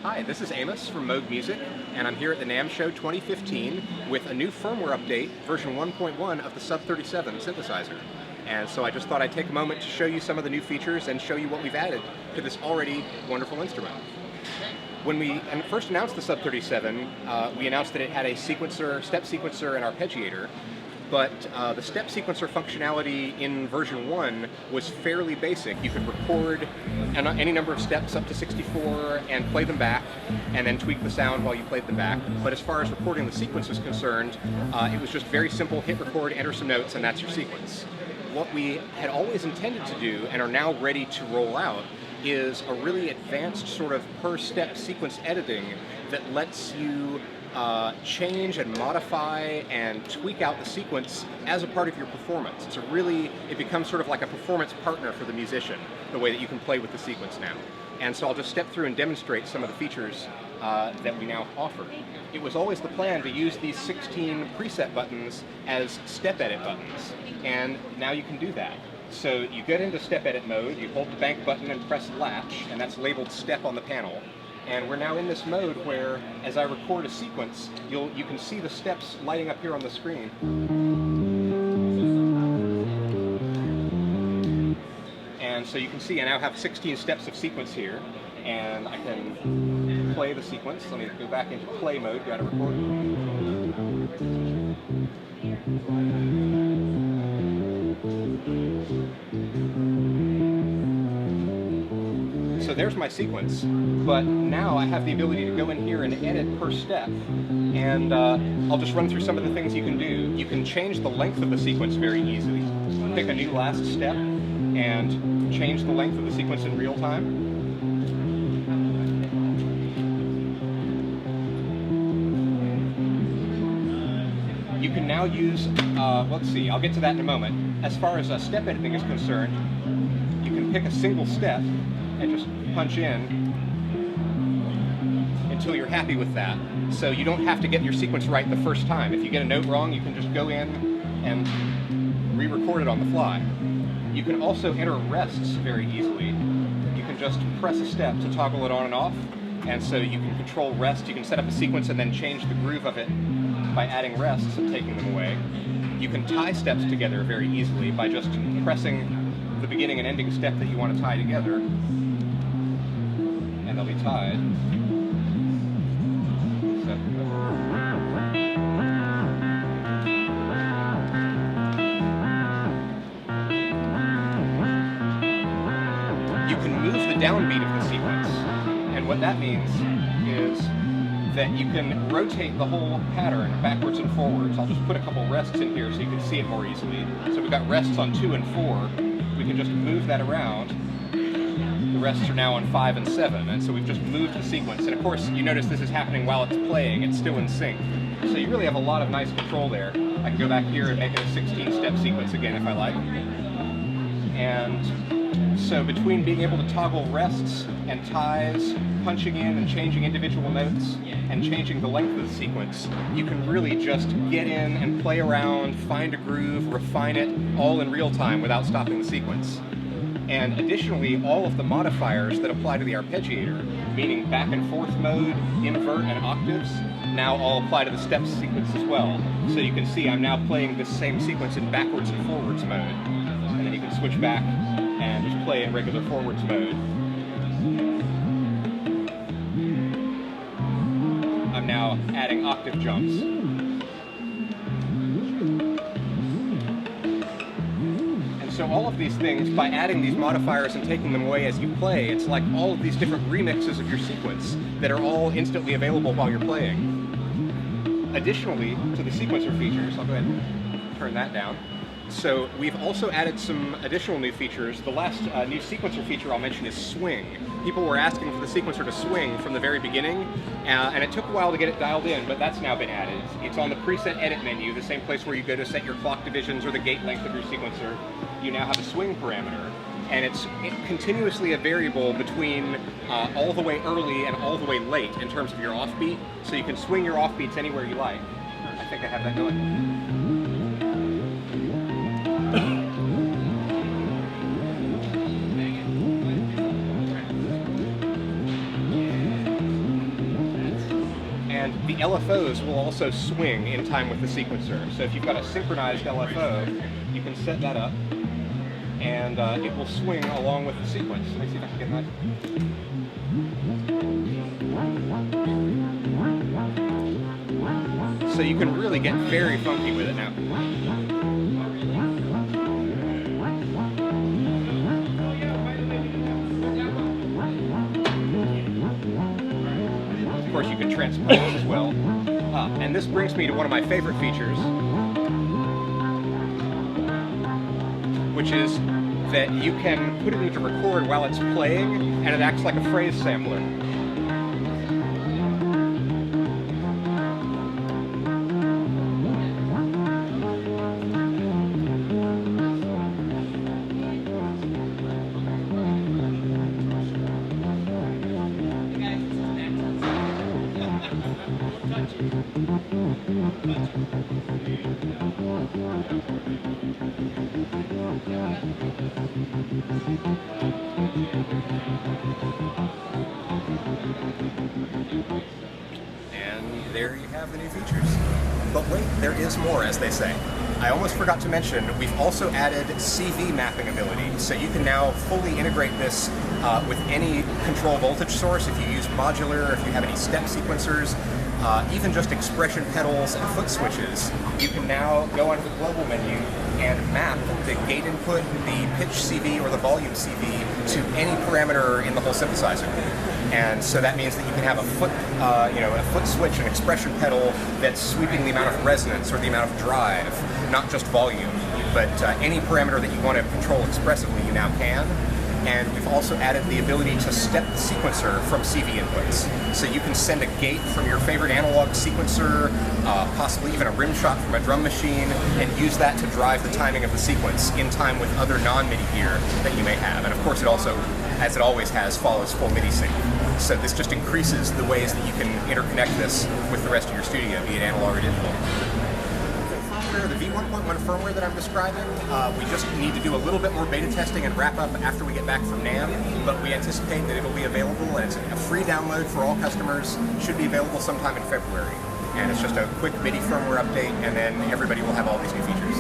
Hi, this is Amos from Moog Music, and I'm here at the NAMM Show 2015 with a new firmware update, version 1.1 of the Sub-37 synthesizer. And so I just thought I'd take a moment to show you some of the new features and show you what we've added to this already wonderful instrument. When we first announced the Sub-37, we announced that it had a sequencer, step sequencer, and arpeggiator. But the step sequencer functionality in version 1 was fairly basic. You could record any number of steps up to 64 and play them back, and then tweak the sound while you played them back. But as far as recording the sequence is concerned, it was just very simple: hit record, enter some notes, and that's your sequence. What we had always intended to do, and are now ready to roll out, is a really advanced sort of per-step sequence editing that lets you change and modify and tweak out the sequence as a part of your performance. It becomes sort of like a performance partner for the musician, the way that you can play with the sequence now. And so I'll just step through and demonstrate some of the features that we now offer. It was always the plan to use these 16 preset buttons as step edit buttons, and now you can do that. So you get into step edit mode, you hold the bank button and press latch, and that's labeled step on the panel. And we're now in this mode where, as I record a sequence, you can see the steps lighting up here on the screen. And so you can see I now have 16 steps of sequence here, and I can play the sequence. Let me go back into play mode, got to record. So there's my sequence, but now I have the ability to go in here and edit per step, and I'll just run through some of the things you can do. You can change the length of the sequence very easily. Pick a new last step and change the length of the sequence in real time. You can now use, let's see, I'll get to that in a moment. As far as step editing is concerned, you can pick a single step and just punch in until you're happy with that. So you don't have to get your sequence right the first time. If you get a note wrong, you can just go in and re-record it on the fly. You can also enter rests very easily. You can just press a step to toggle it on and off, and so you can control rest. You can set up a sequence and then change the groove of it by adding rests and taking them away. You can tie steps together very easily by just pressing the beginning and ending step that you want to tie together, and they'll be tied. So, you can move the downbeat of the sequence, and what that means is that you can rotate the whole pattern backwards and forwards. I'll just put a couple rests in here so you can see it more easily. So we've got rests on 2 and 4. We can just move that around. The rests are now on 5 and 7, and so we've just moved the sequence. And of course, you notice this is happening while it's playing. It's still in sync. So you really have a lot of nice control there. I can go back here and make it a 16-step sequence again if I like. And so between being able to toggle rests and ties, punching in and changing individual notes, and changing the length of the sequence, you can really just get in and play around, find a groove, refine it, all in real time without stopping the sequence. And additionally, all of the modifiers that apply to the arpeggiator, meaning back and forth mode, invert, and octaves, now all apply to the steps sequence as well. So you can see I'm now playing this same sequence in backwards and forwards mode. And then you can switch back and just play in regular forwards mode. I'm now adding octave jumps. And so all of these things, by adding these modifiers and taking them away as you play, it's like all of these different remixes of your sequence that are all instantly available while you're playing. Additionally, to the sequencer features, I'll go ahead and turn that down. So we've also added some additional new features. The last new sequencer feature I'll mention is swing. People were asking for the sequencer to swing from the very beginning, and it took a while to get it dialed in, but that's now been added. It's on the preset edit menu, the same place where you go to set your clock divisions or the gate length of your sequencer. You now have a swing parameter, and it's continuously a variable between all the way early and all the way late in terms of your offbeat, so you can swing your offbeats anywhere you like. I think I have that going. the LFOs will also swing in time with the sequencer. So if you've got a synchronized LFO, you can set that up, and it will swing along with the sequence. Let me see if I can get that. So you can really get very funky with it now. Of course, you can transpose as well. And this brings me to one of my favorite features, which is that you can put it into record while it's playing, and it acts like a phrase sampler. And there you have the new features. But wait, there is more, as they say. I almost forgot to mention, we've also added CV mapping ability, so you can now fully integrate this with any control voltage source if you use modular, if you have any step sequencers, even just expression pedals and foot switches. You can now go onto the global menu and map the gate input, the pitch CV, or the volume CV to any parameter in the whole synthesizer. And so that means that you can have a foot, a foot switch, an expression pedal that's sweeping the amount of resonance or the amount of drive, not just volume. But any parameter that you want to control expressively, you now can. And we've also added the ability to step the sequencer from CV inputs. So you can send a gate from your favorite analog sequencer, possibly even a rim shot from a drum machine, and use that to drive the timing of the sequence in time with other non-MIDI gear that you may have. And of course it also, as it always has, follows full MIDI sync. So this just increases the ways that you can interconnect this with the rest of your studio, be it analog or digital. The V1.1 firmware that I'm describing, we just need to do a little bit more beta testing and wrap up after we get back from NAMM, but we anticipate that it'll be available, and it's a free download for all customers. Should be available sometime in February. And it's just a quick MIDI firmware update, and then everybody will have all these new features.